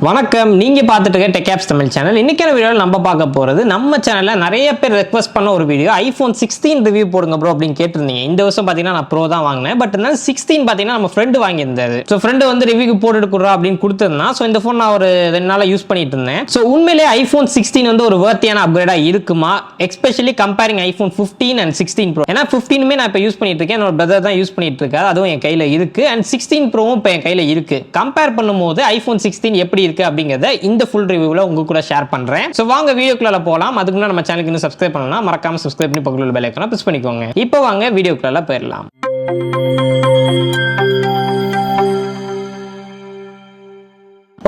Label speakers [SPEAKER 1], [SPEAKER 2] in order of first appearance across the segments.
[SPEAKER 1] வணக்கம், நீங்க பார்த்துட்டு இருக்க TechApps தமிழ் சேனல். இன்னைக்கான வீடியோவில் நம்ம பார்க்க போறது நம்ம சேனல்ல நிறைய பேர் ரெக்வஸ்ட் பண்ண ஒரு வீடியோ. iPhone 16 ரிவ்யூ போடுங்க ப்ரோ அப்படின்னு கேட்டிருந்தீங்க. இந்த வருஷம் பாத்தீங்கன்னா நான் ப்ரோ தான் வாங்கினேன். பட் இருந்தாலும் 16 பாத்தீங்கன்னா நம்ம ஃப்ரெண்டு வாங்கியிருந்தாரு. ஸோ ஃப்ரெண்டு வந்து ரிவ்யூக்கு போட்டுட்டு கொடுறா அப்படின்னு கொடுத்துருந்தான். ஸோ இந்த ஃபோன் நான் ஒரு 2 நாளா யூஸ் பண்ணிட்டு இருந்தேன். ஸோ உண்மையிலே iPhone 16 வந்து ஒரு வர்த்தியான அப்கிரேடா இருக்குமா, especially comparing iPhone 15 and 16 bro. ஏன்னா 15மே நான் இப்போ யூஸ் பண்ணிட்டு இருக்கேன், என்னோட பிரதர் தான் யூஸ் பண்ணிட்டு இருக்காரு, அதுவும் என் கையில இருக்கு. அண்ட் 16 ப்ரோவும் இப்போ என் கையில இருக்கு. கம்பேர் பண்ணும்போது iPhone 16 எப்படி இருக்கு அப்படிங்கறத இந்த ஃபுல் ரிவ்யூல உங்க கூட ஷேர் பண்றேன். சோ வாங்க வீடியோக்குள்ள போலாம். அதுக்கு முன்னாடி நம்ம சேனலுக்கு இன்னும் சப்ஸ்கிரைப் பண்ணலனா மறக்காம சப்ஸ்கிரைப் பண்ணி பக்கத்துல உள்ள பெல் ஐகானை பிரஸ் பண்ணிக்கோங்க. இப்போ வாங்க வீடியோக்குள்ள போயிடலாம்.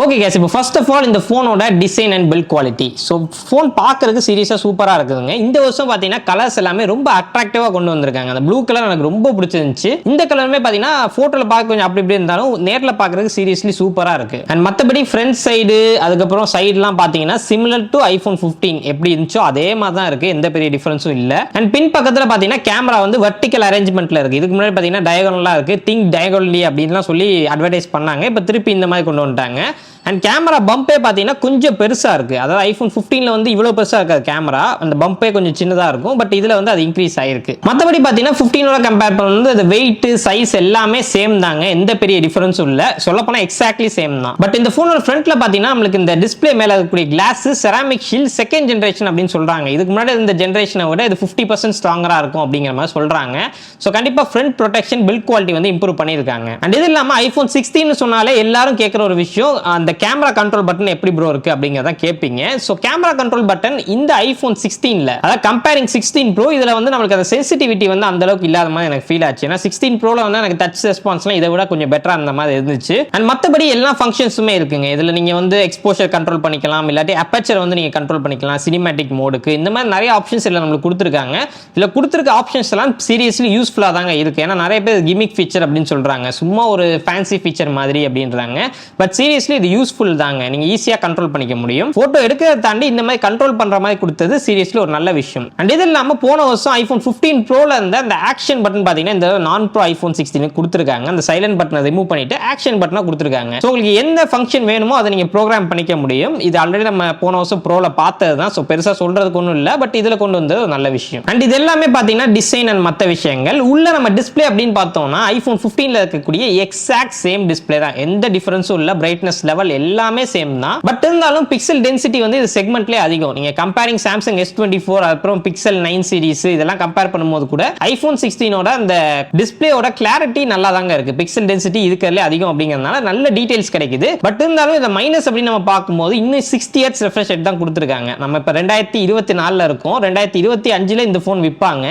[SPEAKER 1] ஓகே गाइस, இப்போ ஃபர்ஸ்ட் ஆஃப் ஆல் இந்த ஃபோனோட design and build quality. So phone பார்க்கறதுக்கு சீரியஸாக சூப்பராக இருக்குதுங்க. இந்த வருஷம் பார்த்தீங்கன்னா கலர்ஸ் எல்லாமே ரொம்ப அட்ராக்டிவாக கொண்டு வந்திருக்காங்க. அந்த ப்ளூ கலர் எனக்கு ரொம்ப பிடிச்சிருந்துச்சு. இந்த கலருமே பார்த்தீங்கன்னா ஃபோட்டோவில் பார்க்க கொஞ்சம் அப்படி இப்படி இருந்தாலும் நேரில் பார்க்கறதுக்கு சீரியஸ்லி சூப்பராக இருக்கு. அண்ட் மற்றபடி ஃப்ரண்ட் சைடு அதுக்கப்புறம் சைட்லாம் பார்த்தீங்கன்னா சிமிலர் டு iPhone 15 எப்படி இருந்துச்சோ அதே மாதிரி தான் இருக்கு, எந்த பெரிய டிஃபரன்ஸும் இல்லை. அண்ட் பின் பக்கத்தில் பார்த்தீங்கன்னா கேமரா வந்து வெர்டிகல் அரேஞ்ச்மெண்ட்ல இருக்கு. இதுக்கு முன்னாடி பார்த்தீங்கன்னா டயகனலாக இருக்கு, திங்க் டயகனலி அப்படின்லாம் சொல்லி அட்வர்டைஸ் பண்ணாங்க. இப்போ திருப்பி இந்த மாதிரி கொண்டு வந்துட்டாங்க. அண்ட் கேமரா பம்பே பார்த்தீங்கன்னா கொஞ்சம் பெருசா இருக்கு. அதாவது iPhone 15ல வந்து இவ்வளவு பெருசா இருக்காது கேமரா, அந்த பம்பே கொஞ்சம் சின்னதா இருக்கும். பட் இதுல வந்து அது இன்க்ரீஸ் ஆயிருக்கு. மற்றபடி பார்த்தீங்கன்னா 15ஓட கம்பேர் பண்ணும்போது அது வெயிட் சைஸ் எல்லாமே சேம் தாங்க, எந்த பெரிய டிஃபரன்ஸும் இல்லை. சொல்ல போனா எக்ஸாக்ட்லி சேம் தான். பட் இந்த ஃபோனோட ஃப்ரண்ட்ல பார்த்தீங்கன்னா நம்மளுக்கு இந்த டிஸ்பிளே மேல இருக்கக்கூடிய glass ceramic shield second generation அப்படின்னு சொல்றாங்க. இதுக்கு முன்னாடி இந்த ஜெனரேஷனை விட இது 50% ஸ்ட்ராங்கரா இருக்கும் அப்படிங்கிற மாதிரி சொல்றாங்க. ஸோ கண்டிப்பா ஃப்ரண்ட் ப்ரொடெக்ஷன் பில்ட் குவாலிட்டி வந்து இம்ப்ரூவ் பண்ணியிருக்காங்க. அண்ட் இது இல்லாம iPhone 16 சொன்னாலே எல்லாரும் கேட்கிற ஒரு விஷயம், அந்த கேமரா கண்ட்ரோல் பட்டன் எப்படி ப்ரோ இருக்கு அப்படிங்கறத கேட்பீங்க. சோ கேமரா கண்ட்ரோல் பட்டன் இந்த iPhone 16ல, அதாவது கம்பேரிங் 16 Pro, இதுல வந்து நமக்கு அந்த சென்சிட்டிவிட்டி வந்து அந்த அளவுக்கு இல்லாத மாதிரி எனக்கு ஃபீல் ஆச்சு. ஏன்னா 16 Proல வந்து எனக்கு டச் ரெஸ்பான்ஸ்லாம் இதை விட கொஞ்சம் பெட்டரா இருந்த மாதிரி இருந்துச்சு. அண்ட் மற்றபடி எல்லா ஃபங்க்ஷன்ஸுமே இருக்குங்க. இதுல நீங்க வந்து எக்ஸ்போஷர் கண்ட்ரோல் பண்ணிக்கலாம், இல்லாட்டி அப்பேச்சர் வந்து நீங்க கண்ட்ரோல் பண்ணிக்கலாம், சினிமேட்டிக் மோடுக்கு, இந்த மாதிரி நிறைய ஆப்ஷன்ஸ் இதுல நம்மளுக்கு கொடுத்துருக்காங்க. இதுல கொடுத்துருக்க ஆப்ஷன்ஸ் எல்லாம் சீரியஸ்லி யூஸ்ஃபுல்லா தாங்க இருக்கு. ஏன்னா நிறைய பேர் கிமிக் ஃபீச்சர் அப்படின்னு சொல்றாங்க, சும்மா ஒரு ஃபேன்சி ஃபீச்சர் மாதிரி அப்படின்றாங்க. பட் சீரியஸ்லி இது யூஸ்ஃபுல் தாங்க, நீங்க ஈஸியா கண்ட்ரோல் பண்ணிக்க முடியும். போட்டோ எடுக்கிறத தாண்டி இந்த மாதிரி கண்ட்ரோல் பண்ற மாதிரி கொடுத்தது சீரியஸ்லி ஒரு நல்ல விஷயம். அண்ட் இது இல்லாம போன வருஷம் iPhone 15 Proல இருந்த அந்த ஆக்ஷன் பட்டன் பாத்தீங்கன்னா இந்த நான் ப்ரோ iPhone 16 கொடுத்திருக்காங்க. அந்த சைலண்ட் பட்டனை ரிமூவ் பண்ணிட்டு ஆக்ஷன் பட்டனை கொடுத்திருக்காங்க. சோ உங்களுக்கு எந்த ஃபங்க்ஷன் வேணுமோ அதை நீங்க ப்ரோக்ராம் பண்ணிக்க முடியும். இது ஆல்ரெடி நம்ம போன வருஷம் ப்ரோல பார்த்ததுதான். சோ பெருசா சொல்றதுக்கு ஒண்ணும் இல்ல, பட் இதுல கொண்டு வந்தது ஒரு நல்ல விஷயம். அண்ட் இது எல்லாமே பாத்தீங்கன்னா டிசைன் அண்ட் மற்ற விஷயங்கள். உள்ள நம்ம டிஸ்பிளே அப்படின்னு பார்த்தோம்னா iPhone 15ல இருக்கக்கூடிய எக்ஸாக்ட் சேம் டிஸ்பிளே தான், எந்த டிஃபரன்ஸும் இல்ல. பிரைட்னஸ் லெவல் எல்லாமே சேம் தான். பட் இருந்தாலும் பிக்சல் டென்சிட்டி வந்து இது செக்மெண்ட்லயே அதிகம். நீங்க கம்பேரிங் Samsung S24 அப்புறம் பிக்சல் 9 சீரிஸ் இதெல்லாம் கம்பேர் பண்ணும்போது கூட iPhone 16ஓட அந்த டிஸ்பிளேயோட கிளாரிட்டி நல்லா தாங்க இருக்கு. பிக்சல் டென்சிட்டி இதுக்கறதுல அதிகம் அப்படிங்கறதுனால நல்ல டீடைல்ஸ் கிடைக்குது. பட் இருந்தாலும் இந்த மைனஸ் அப்படின்னு நம்ம பார்க்கும்போது இன்னும் 60 Hz refresh rate தான் கொடுத்திருக்காங்க. நம்ம இப்ப 2024ல இருக்கோம், 2025ல இந்த போன் விற்பாங்க.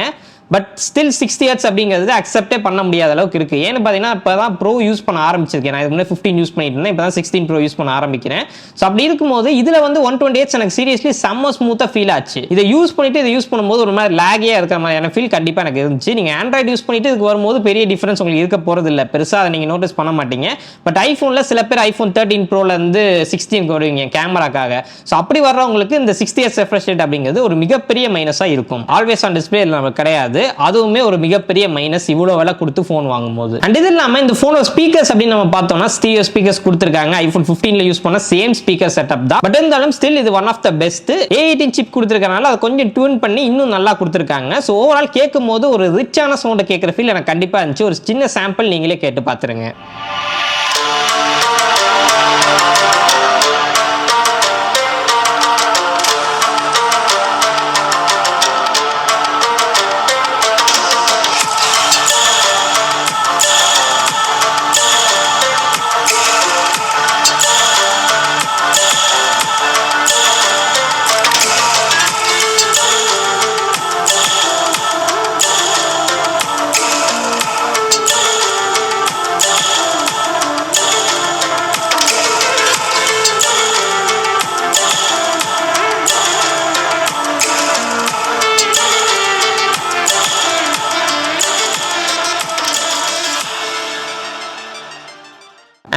[SPEAKER 1] பட் ஸ்டில் 60 Hz அப்படிங்கிறது அக்செப்டே பண்ண முடியாத அளவுக்கு இருக்கு. ஏன்னு பார்த்தீங்கன்னா இப்போ தான் ப்ரோ யூஸ் பண்ண ஆரம்பிச்சிருக்கேன். நான் இதுக்கு முன்னாடி 15 யூஸ் பண்ணிட்டு இருந்தேன், இப்போ தான் 16 ப்ரோ யூஸ் பண்ண ஆரம்பிக்கிறேன். ஸோ அப்படி இருக்கும்போது இதில் வந்து 120 Hz எனக்கு சீரியஸ்லி செம்ம ஸ்மூத்தாக ஃபீல் ஆச்சு. இதை யூஸ் பண்ணிட்டு இதை யூஸ் பண்ணும்போது ஒரு மாதிரி லேகியாக இருக்கிற மாதிரியான ஃபீல் கண்டிப்பாக எனக்கு இருந்துச்சு. நீங்கள் ஆண்ட்ராய்டு யூஸ் பண்ணிட்டு இதுக்கு வரும்போது பெரிய டிஃபரன்ஸ் உங்களுக்கு இருக்க போகிறது இல்லை, பெருசாக அதை நீங்கள் நோட்டீஸ் பண்ண மாட்டீங்க. பட் ஐஃபோனில் சில பேர் iPhone 13 ப்ரோலேருந்து 16 வருவீங்க கேமராக்காக. ஸோ அப்படி வர்றவங்களுக்கு இந்த 60 Hz refresh rate அப்படிங்கிறது ஒரு மிகப்பெரிய மைனஸாக இருக்கும். ஆல்வேஸ் ஆன் டிஸ்பிளே நமக்கு கிடையாது, அதுவுமே ஒரு மிகப்பெரிய மைனஸ் இவ்வளவு விலை கொடுத்து போன் வாங்கும்போது. அண்ட் இது இல்லாம இந்த போனோட ஸ்பீக்கர்ஸ் அப்படின்னு நம்ம பார்த்தோம்னா ஸ்டீரியோ ஸ்பீக்கர்ஸ் கொடுத்திருக்காங்க. iPhone 15ல யூஸ் பண்ண சேம் ஸ்பீக்கர் செட்டப் தான். பட் இருந்தாலும் ஸ்டில் இது one of the best. A18 chip கொடுத்திருக்கனால அதை கொஞ்சம் டியூன் பண்ணி இன்னும் நல்லா கொடுத்திருக்காங்க. ஸோ ஓவரால் கேட்கும்போது ஒரு ரிச்சான சவுண்டை கேட்கிற ஃபீல் எனக்கு கண்டிப்பா இருந்துச்சு. ஒரு சின்ன சாம்பிள் நீங்களே கேட்டு பார்த்துருங்க.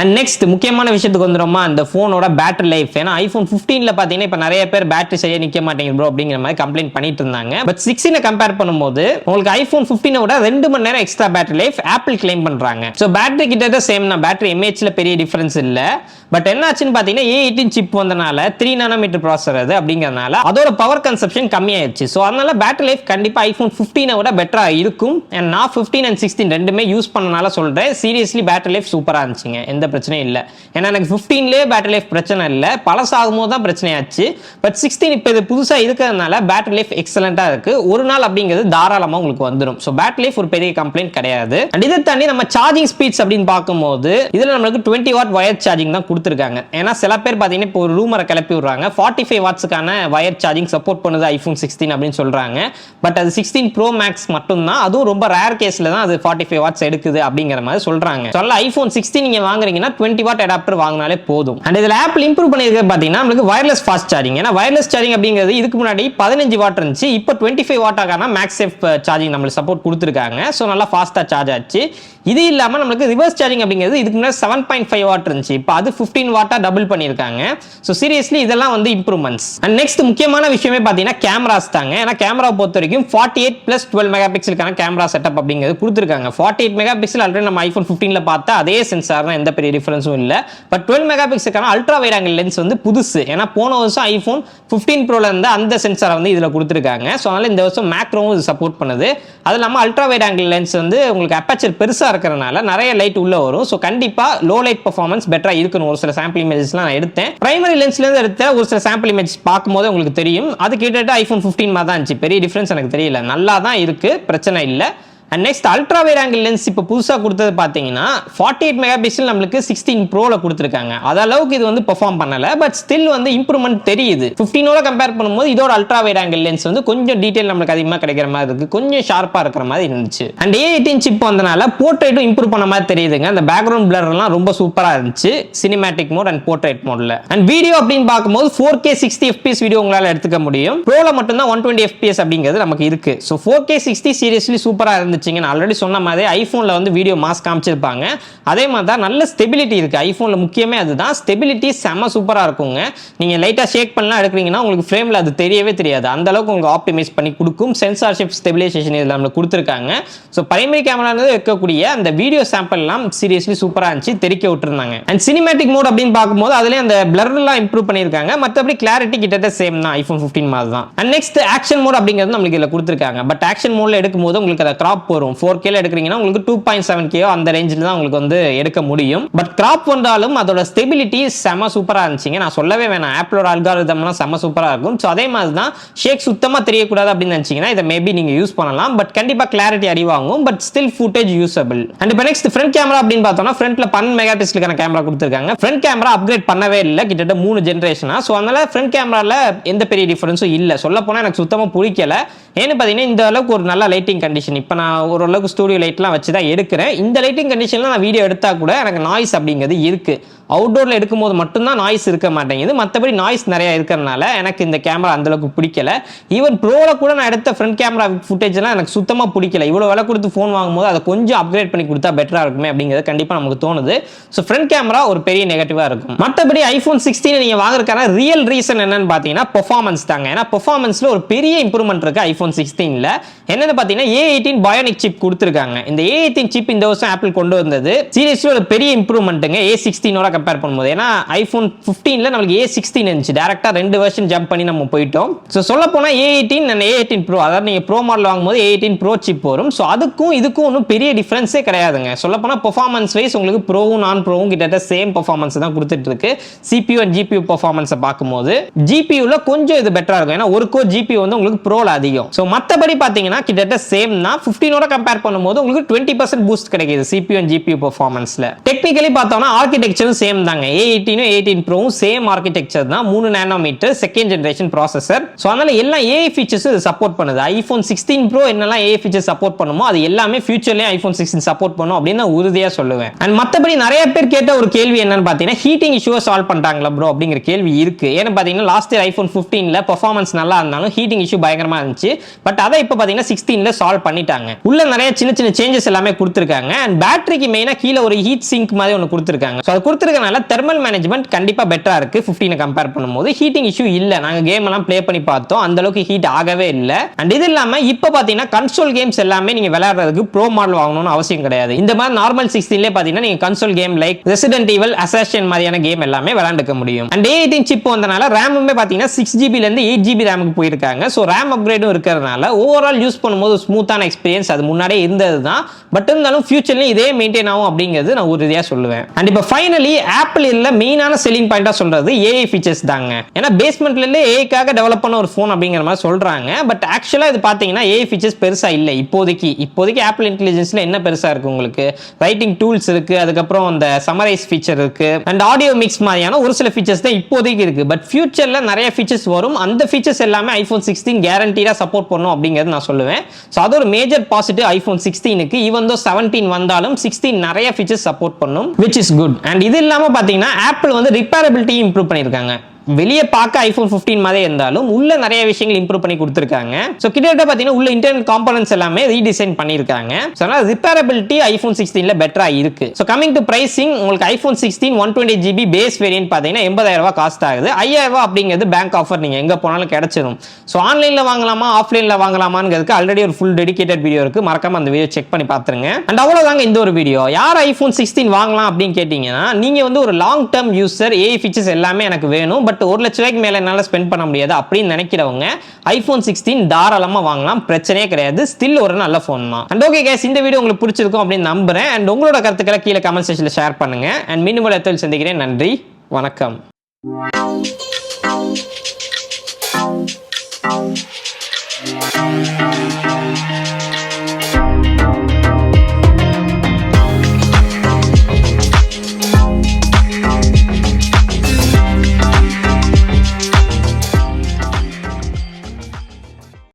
[SPEAKER 1] அண்ட் நெக்ஸ்ட் முக்கியமான விஷயத்துக்கு வந்துடுமா அந்த ஃபோனோட பேட்டரி லைஃப். ஏன்னா ஐஃபோன் 15ல பார்த்தீங்கன்னா இப்போ நிறைய பேர் பேட்டரி சரியா நிற்க மாட்டேங்குது ப்ரோ அப்படிங்கிற மாதிரி கம்ப்ளைண்ட் பண்ணிட்டு இருந்தாங்க. பட் 16 கம்பேர் பண்ணும்போது உங்களுக்கு ஐஃபோன் 15 விட 2 மணி நேரம் extra battery life apple claim பண்றாங்க. ஸோ பேட்டரி கிட்ட சேம் தான், பேட்டரி எம்ஏஹெச்ல பெரிய டிஃபரன்ஸ் இல்லை. பட் என்னாச்சுன்னு பார்த்தீங்கன்னா A18 சிப் வந்தனால 3 நானோமீட்டர் ப்ராசஸர் அது அப்படிங்கிறதுனால அதோட பவர் கன்சப்ஷன் கம்மியாயிருச்சு. ஸோ அதனால பேட்டரி லைஃப் கண்டிப்பாக ஐஃபோன் 15 விட பெட்டரா இருக்கும். அண்ட் நான் 15 அண்ட் 16 ரெண்டுமே யூஸ் பண்ணனால சொல்றேன், சீரியஸ்லி பேட்டரி லைஃப் சூப்பராக இருந்துச்சுங்க, எந்த பிரச்சனையும் இல்லை. ஏன்னா எனக்கு 15லேயே பேட்டரி லைஃப் பிரச்சனை இல்லை, பழசாகும் போது தான் பிரச்சனையாச்சு. பட் 16 இப்போ இது புதுசாக இருக்கிறதுனால பேட்டரி லைஃப் எக்ஸலண்டாக இருக்கு. ஒரு நாள் அப்படிங்கிறது தாராளமாக உங்களுக்கு வந்துடும். ஸோ பேட்டரி லைஃப் ஒரு பெரிய கம்ப்ளைண்ட் கிடையாது. அண்ட் இதை தாண்டி நம்ம சார்ஜிங் ஸ்பீட்ஸ் அப்படின்னு பார்க்கும்போது இதில் நம்மளுக்கு 20 வாட் வயர் சார்ஜிங் தான் கொடுத்துருக்காங்க. ஏன்னா சில பேர் பார்த்தீங்கன்னா இப்போ ஒரு ரூமரை கிளப்பி விடுறாங்க 45 வாட்ஸுக்கான வயர் சார்ஜிங் சப்போர்ட் பண்ணுது ஐஃபோன் 16 அப்படின்னு சொல்றாங்க. பட் அது 16 ப்ரோ மேக்ஸ் மட்டும் தான், அதுவும் ரொம்ப ரேர் கேஸ்ல தான் அது 45 வாட்ஸ் எடுக்குது அப்படிங்கிற மாதிரி சொல்றாங்க. சொல்ல ஐஃபோன் 16 நீங்க வாங்குறீங்கன்னா 20 வாட் அடாப்டர் வாங்கினாலே போதும். அண்ட் இதில் ஆப்பிள் இம்ப்ரூவ் பண்ணியிருக்கிறது பார்த்தீங்கன்னா நம்மளுக்கு வயர்லெஸ் ஃபாஸ்ட் சார்ஜிங். ஏன்னா வயர்லெஸ் சார்ஜிங் அப்படிங்கிறது இதுக்கு முன்னாடி 15 வாட் இருந்துச்சு, இப்போ 25 வாட்டாக்கான மேக்ஸேஃப் சார்ஜிங் நம்மளுக்கு சப்போர்ட் கொடுத்துருக்காங்க. ஸோ நல்லா ஃபாஸ்ட்டாக சார்ஜ் ஆச்சு. இது இல்லாமல் நம்மளுக்கு ரிவர்ஸ் சார்ஜிங் அப்படிங்கிறது இதுக்கு முன்னாடி 7.5 வாட் இருந்துச்சு, இப்போ அது 15 வாட்டா டபுள் பண்ணியிருக்காங்க. ஸோ சீரியஸ்லி இதெல்லாம் வந்து இம்ப்ரூவ்மெண்ட்ஸ். அண்ட் நெக்ஸ்ட் முக்கியமான விஷயமே பார்த்தீங்கன்னா கேமராஸ் தாங்க. ஏன்னா கேமரா பொறுத்த வரைக்கும் 48+12 மெகா பிக்சலுக்கான கேமரா செட்டப் அப்படிங்கிறது கொடுத்துருக்காங்க. 48 மெகா பிக்சல் ஆல்ரெடி நம்ம ஐஃபோன் 15ல பார்த்தா அதே சென்சார் தான், எந்த பெரிய டிஃபரன்ஸும் இல்லை. பட் 12 மெகா பிக்சலுக்கான அல்ட்ரா வைட் ஆங்கிள் லென்ஸ் வந்து புதுசு. ஏன்னா போன வருஷம் ஐஃபோன் 15 ப்ரோல இருந்து அந்த சென்சாரை வந்து இதில் கொடுத்துருக்காங்க. ஸோ அதனால இந்த வருஷம் மேக்ரோவும் இது சப்போர்ட் பண்ணுது. அது இல்லாமல் அல்ட்ரா வைட் ஆங்கிள் லென்ஸ் வந்து உங்களுக்கு அப்பேச்சர் பெருசாக இருக்கிறனால நிறைய லைட் உள்ள வரும். ஸோ கண்டிப்பாக லோ லைட் பர்ஃபார்மன்ஸ் பெட்டரா இருக்கணும். ஒரு சில சாம்பிள் இமேஜஸ்லாம் நான் எடுத்தேன், பிரைமரி லென்ஸ்ல இருந்து எடுத்த ஒரு சில சாம்பிள் இமேஜ் பார்க்கும்போது உங்களுக்கு தெரியும், அது கிட்டத்தட்ட ஐஃபோன் 15 மாதிரி தான் இருந்துச்சு. பெரிய டிஃபரன்ஸ் எனக்கு தெரியல, நல்லா தான் இருக்கு, பிரச்சனை இல்லை. And next ultra wide angle lens இப்போ புதுசாக கொடுத்தது பார்த்தீங்கன்னா 48 மெகா பிக்சல் நம்மளுக்கு 16 ப்ரோல கொடுத்துருக்காங்க. அது அளவுக்கு இது வந்து பெர்ஃபார்ம் பண்ணல, பட் ஸ்டில் வந்து இம்ப்ரூவ்மெண்ட் தெரியுது. 15ஓட கம்பேர் பண்ணும்போது இதோட அல்ட்ரா வைட் ஆங்கிள் லென்ஸ் வந்து கொஞ்சம் டீடைல் நம்மளுக்கு அதிகமாக கிடைக்கிற மாதிரி இருக்கு, கொஞ்சம் ஷார்ப்பாக இருக்கிற மாதிரி இருந்துச்சு. அண்ட் A18 சிப் வந்தனால போர்ட்ரேட்டும் இம்ப்ரூவ் பண்ண மாதிரி தெரியுதுங்க. அந்த பேக்ரவுண்ட் பிளர் எல்லாம் ரொம்ப சூப்பராக இருந்துச்சு சினிமேட்டிக் மோட் அண்ட் போர்ட்ரேட் மோட்ல. அண்ட் வீடியோ அப்படின்னு பார்க்கும்போது 4K 60 FPS வீடியோ உங்களால் எடுத்துக்க முடியும். ப்ரோல மட்டும் தான் 120 FPS அப்படிங்கிறது நமக்கு இருக்கு. ஸோ 4K 60 சீரியஸ்லி சூப்பராக இருந்துச்சு. நான் ஆல்ரெடி சொன்ன மாதிரி ஐபோன்ல வந்து வீடியோ மாஸ் காமிச்சிருப்பாங்க, அதே மாதிரி தான் நல்ல ஸ்டெபிலிட்டி இருக்கு ஐபோன்ல. முக்கியமே அதுதான், ஸ்டெபிலிட்டி செம்ம சூப்பரா இருக்குங்க. நீங்க லைட்டா ஷேக் பண்ணலாம் எடுக்கிறீங்கன்னா உங்களுக்கு ஃப்ரேம்ல அது தெரியவே தெரியாது, அந்த அளவுக்கு உங்களுக்கு ஆப்டிமைஸ் பண்ணி கொடுக்கும். சென்சார்ஷிப் ஸ்டெபிலைசேஷன் இதில் நம்மளுக்கு கொடுத்துருக்காங்க. ஸோ பிரைமரி கேமரா வைக்கக்கூடிய அந்த வீடியோ சாம்பிள் எல்லாம் சீரியஸ்லி சூப்பராக இருந்துச்சு, தெரிக்க விட்டுருந்தாங்க. அண்ட் சினிமேட்டிக் மோட் அப்படின்னு பார்க்கும்போது அதுலேயே அந்த பிளர் எல்லாம் இம்ப்ரூவ் பண்ணியிருக்காங்க. மற்றபடி கிளாரிட்டி கிட்டத்தட்ட சேம் தான், ஐபோன் 15 மாதிரி தான். அண்ட் நெக்ஸ்ட் ஆக்ஷன் மோட் அப்படிங்கிறது நம்மளுக்கு இதில் கொடுத்துருக்காங்க. பட் ஆக்ஷன் மோட்ல எடுக்கும்போது உங்களுக்கு அதை கிராப் வரும். 4K எடுக்கிறீங்கன்னா உங்களுக்கு 2.7K அந்த ரேஞ்சில் தான் உங்களுக்கு வந்து எடுக்க முடியும். பட் கிராப் வந்தாலும் அதோட ஸ்டெபிலிட்டி செம சூப்பராக இருந்துச்சுங்க. நான் சொல்லவே வேணாம், ஆப்பிளோட அல்காரிதம்லாம் செம சூப்பராக இருக்கும். ஸோ அதே மாதிரி தான் ஷேக் சுத்தமாக தெரியக்கூடாது அப்படின்னு நினச்சிங்கன்னா இதை மேபி நீங்கள் யூஸ் பண்ணலாம். பட் கண்டிப்பாக கிளாரிட்டி அடிவாங்கும், but still footage usable. And இப்போ நெக்ஸ்ட் ஃப்ரண்ட் கேமரா அப்படின்னு பார்த்தோம்னா ஃப்ரண்ட்ல 12 மெகா பிக்சலுக்கான கேமரா கொடுத்துருக்காங்க. ஃப்ரண்ட் கேமரா அப்கிரேட் பண்ணவே இல்லை, கிட்டத்தட்ட 3 ஜென்ரேஷனா. ஸோ அதனால ஃப்ரண்ட் கேமரால எந்த பெரிய டிஃபரன்ஸும் இல்லை. சொல்ல போனால் எனக்கு சுத்தமாக பிடிக்கல. ஏன்னு பார்த்தீங்கன்னா இந்த அளவுக்கு ஒரு நல்ல லைட்டிங் கண்டிஷன், இப்போ நான் ஓரளவுக்கு ஸ்டூடியோ லைட்லாம் வச்சு தான் எடுக்கிறேன். இந்த லைட்டிங் கண்டிஷனில் நான் வீடியோ எடுத்தால் கூட எனக்கு நாய்ஸ் அப்படிங்கிறது இருக்குது. அவுட்டோரில் எடுக்கும்போது மட்டும்தான் நாய்ஸ் இருக்க மாட்டேங்குது, மற்றபடி நாய்ஸ் நிறையா இருக்கிறதுனால எனக்கு இந்த கேமரா அந்தளவுக்கு பிடிக்கல. ஈவன் ப்ரோவில் கூட நான் எடுத்த ஃப்ரண்ட் கேமரா ஃபுட்டேஜ்லாம் எனக்கு சுத்தமாக பிடிக்கல. இவ்வளோ விலை கொடுத்து ஃபோன் வாங்கும்போது அதை கொஞ்சம் அப்கிரேட் பண்ணி கொடுத்தா பெட்டராக இருக்குமே அப்படிங்கிறது கண்டிப்பாக நமக்கு தோணுது. ஸோ ஃப்ரண்ட் கேமரா ஒரு பெரிய நெகட்டிவாக இருக்கும். மற்றபடி ஐஃபோன் 16 நீங்கள் வாங்குறதுக்கான ரியல் ரீசன் என்னன்னு பார்த்தீங்கன்னா பெர்ஃபார்மன்ஸ் தாங்க. ஏன்னா பெர்ஃபார்மன்ஸில் ஒரு பெரிய இம்ப்ரூவ்மெண்ட் இருக்குது ஐஃபோன் 16ல. என்னென்னு பார்த்தீங்கன்னா A18 பயோனிக் சிப் கொடுத்துருக்காங்க. இந்த A18 சிப் இந்த வருஷம் ஆப்பிள் கொண்டு வந்தது சீரியஸ்லி ஒரு பெரிய இம்ப்ரூவ்மெண்ட்டுங்க A16ஓட கம்பேர் பண்ணும்போது. ஏன்னா ஐபோன் 15ல நமக்கு A16 இருந்துச்சு, டைரக்டா 2 வெர்ஷன் ஜம்ப் பண்ணி நம்ம போயிட்டோம். ஸோ சொல்ல போனா A18 and A18 Pro, அதாவது நீங்க ப்ரோ மாடல் வாங்கும்போது A18 Pro சிப் வரும். ஸோ அதுக்கும் இதுக்கும் ஒன்றும் பெரிய டிஃபரன்ஸே கிடையாதுங்க. சொல்ல போனா பெர்ஃபார்மன்ஸ் வைஸ் உங்களுக்கு ப்ரோவும் நான் ப்ரோவும் கிட்டத்தட்ட சேம் பெர்ஃபார்மன்ஸ் தான் கொடுத்துட்டு இருக்கு. CPU அண்ட் GPU பெர்ஃபார்மன்ஸை பார்க்கும்போது GPUல கொஞ்சம் இது பெட்டரா இருக்கும். ஏன்னா ஒரு கோர் GPU வந்து உங்களுக்கு ப்ரோல அதிகம். ஸோ மற்றபடி பார்த்தீங்கன்னா கிட்டத்தட்ட சேம் தான். 15ஓட கம்பேர் பண்ணும்போது உங்களுக்கு 20% பூஸ்ட் கிடைக்குது CPU அண்ட் GPU பெர்ஃபார்மன்ஸ்ல. டெக்னிக்கலி பார்த்தோம்னா ஆர்கிடெக்சரும் சேம் சேம் தாங்க. A18 A18 Pro same architecture தான். 3 nanometre second generation processor. So அதனால எல்லா AI ஃபீச்சர்ஸ் இது சப்போர்ட் பண்ணுது. iPhone 16 Pro என்னெல்லாம் AI ஃபீச்சர் சப்போர்ட் பண்ணுமோ அது எல்லாமே ஃபியூச்சர்லேயும் iPhone 16 சப்போர்ட் பண்ணும் அப்படின்னு நான் உறுதியாக சொல்லுவேன். அண்ட் மற்றபடி நிறைய பேர் கேட்ட ஒரு கேள்வி என்னன்னு பார்த்தீங்கன்னா ஹீட்டிங் இஷ்யூவை சால்வ் பண்ணிட்டாங்களா ப்ரோ அப்படிங்கிற கேள்வி இருக்கு. ஏன்னு பார்த்தீங்கன்னா லாஸ்ட் இயர் iPhone 15ல பெர்ஃபார்மன்ஸ் நல்லா இருந்தாலும் ஹீட்டிங் இஷ்யூ பயங்கரமா இருந்துச்சு. பட் அதை இப்போ பார்த்தீங்கன்னா 16ல சால்வ் பண்ணிட்டாங்க. உள்ள நிறைய சின்ன சின்ன சேஞ்சஸ் எல்லாமே கொடுத்துருக்காங்க. அண்ட் பேட்டரிக்கு மெயினாக கீழே ஒரு ஹீட் சிங்க் மாதிரி ஒன்று கொடுத்துருக்காங்க. ஸோ அது கொடுத்துருக்கனால தெர்மல் மேனேஜ்மெண்ட் கண்டிப்பாக பெட்டரா இருக்கு 15 கம்பேர் பண்ணும்போது. ஹீட்டிங் இஷ்யூ இல்லை. நாங்கள் கேம் எல்லாம் ப்ளே பண்ணி பார்த்தோம், அந்த அளவுக்கு ஹீட் ஆகவே இல்லை. அண்ட் இது இல்லாமல் இப்போ பார்த்தீங்கன்னா கன்சோல் கேம்ஸ் எல்லாமே நீங்கள் விளையாடுறதுக்கு ப்ரோ மாடல் வாங்கணும்னு அவசியம் கிடையாது. இந்த மாதிரி நார்மல் 16லே பார்த்தீங்கன்னா நீங்கள் console game like resident evil, assassin மாதிரியான கேம் எல்லாமே விளையாண்டுக்க முடியும். அண்ட் A18 சிப் வந்தனால ரேமுமே பார்த்தீங்கன்னா 6GB இருந்து 8GB ரேமுக்கு போயிருக்காங்க. ஸோ ரேம் அப்கிரேடும் இருக்கிறதுனால ஓவரால் யூஸ் பண்ணும்போது ஸ்மூத்தான எக்ஸ்பீரியன்ஸ் அது முன்னாடியே இருந்தது தான். பட் இருந்தாலும் ஃபியூச்சர்லையும் இதே மெயின்டைன் ஆகும் அப்படிங்கிறது நான் உறுதியாக சொல்லுவேன். அண்ட் இப்போ ஃபைனலி ஆப்பிள் இல்ல மெயினான செல்லிங் பாயிண்டா சொல்றது AI ஃபீச்சர்ஸ் தாங்க. ஏன்னா பேஸ்மெண்ட்ல இருந்து ஏஐக்காக டெவலப் பண்ண ஒரு ஃபோன் அப்படிங்கிற மாதிரி சொல்றாங்க. பட் ஆக்சுவலா இது பாத்தீங்கன்னா AI ஃபீச்சர்ஸ் பெருசா இல்லை இப்போதைக்கு ஆப்பிள் இன்டெலிஜென்ஸ்ல என்ன பெருசா இருக்கு உங்களுக்கு? ரைட்டிங் டூல்ஸ் இருக்கு, அதுக்கப்புறம் அந்த சமரைஸ் ஃபீச்சர் இருக்கு, அண்ட் ஆடியோ மிக்ஸ் மாதிரியான ஒரு சில ஃபீச்சர்ஸ் தான் இப்போதைக்கு இருக்கு. பட் ஃபியூச்சர்ல நிறைய ஃபீச்சர்ஸ் வரும். அந்த ஃபீச்சர்ஸ் எல்லாமே iPhone 16 கேரண்டீடா சப்போர்ட் பண்ணும் அப்படிங்கிறது நான் சொல்லுவேன். ஸோ அது ஒரு மேஜர் பாசிட்டிவ் iPhone 16க்கு. ஈவன் தோ 17 வந்தாலும் 16 நிறைய ஃபீச்சர்ஸ் சப்போர்ட் பண்ணும், which is good. அண்ட் இது இல்லாம பாத்தீங்கன்னா ஆப்பிள் வந்து ரிப்பேரபிலிட்டி இம்ப்ரூவ் பண்ணிருக்காங்க. வெளியே பார்க்க iPhone 15 மாதிரி இருந்தாலும் உள்ள நிறைய விஷயங்கள் இம்ப்ரூவ் பண்ணி கொடுத்துருக்காங்க. ஸோ கிட்டத்தட்ட பார்த்தீங்கன்னா உள்ள இன்டர்னல் காம்பனன்ட்ஸ் எல்லாமே ரீடிசைன் பண்ணியிருக்காங்க. ஸோ அதனால் ரிப்பேரபிலிட்டி iPhone 16ல பெட்டராக இருக்கு. ஸோ கமிங் டு பிரைசிங், உங்களுக்கு iPhone 16 128GB பேஸ் வேரியன்ட் பார்த்தீங்கன்னா 80,000 காஸ்ட் ஆகுது. 5,000 அப்படிங்கிறது பேங்க் ஆஃபர், நீங்கள் எங்கே போனாலும் கிடைச்சிடும். ஸோ ஆன்லைனில் வாங்கலாமா ஆஃப்லைனில் வாங்கலாமாங்கிறதுக்கு ஆல்ரெடி ஒரு ஃபுல் டெடிகேட்டட் வீடியோ இருக்கு, மறக்காம அந்த வீடியோ செக் பண்ணி பார்த்துருங்க. அண்ட் அவ்வளோதாங்க இந்த ஒரு வீடியோ. யார் iPhone 16 வாங்கலாம் அப்படின்னு கேட்டிங்கன்னா, நீங்கள் வந்து ஒரு long term user, AI features எல்லாமே எனக்கு வேணும், பட் 1 லட்ச ரூபாய்க்கு மேல என்னால ஸ்பெண்ட் பண்ண முடியாது அப்படின்னு நினைக்கிறவங்க iPhone 16 தாராளமா வாங்கலாம், பிரச்சனையே கிடையாது. ஸ்டில் ஒரு நல்ல போன் தான். அண்ட் ஓகே गाइस, இந்த வீடியோ உங்களுக்கு பிடிச்சிருக்கும் அப்படின்னு நம்புறேன். அண்ட் உங்களோட கருத்துக்களை கீழே கமெண்ட் செக்ஷன்ல ஷேர் பண்ணுங்க. அண்ட் மீண்டும் ஒரு இடத்தில் சந்திக்கிறேன். நன்றி, வணக்கம்.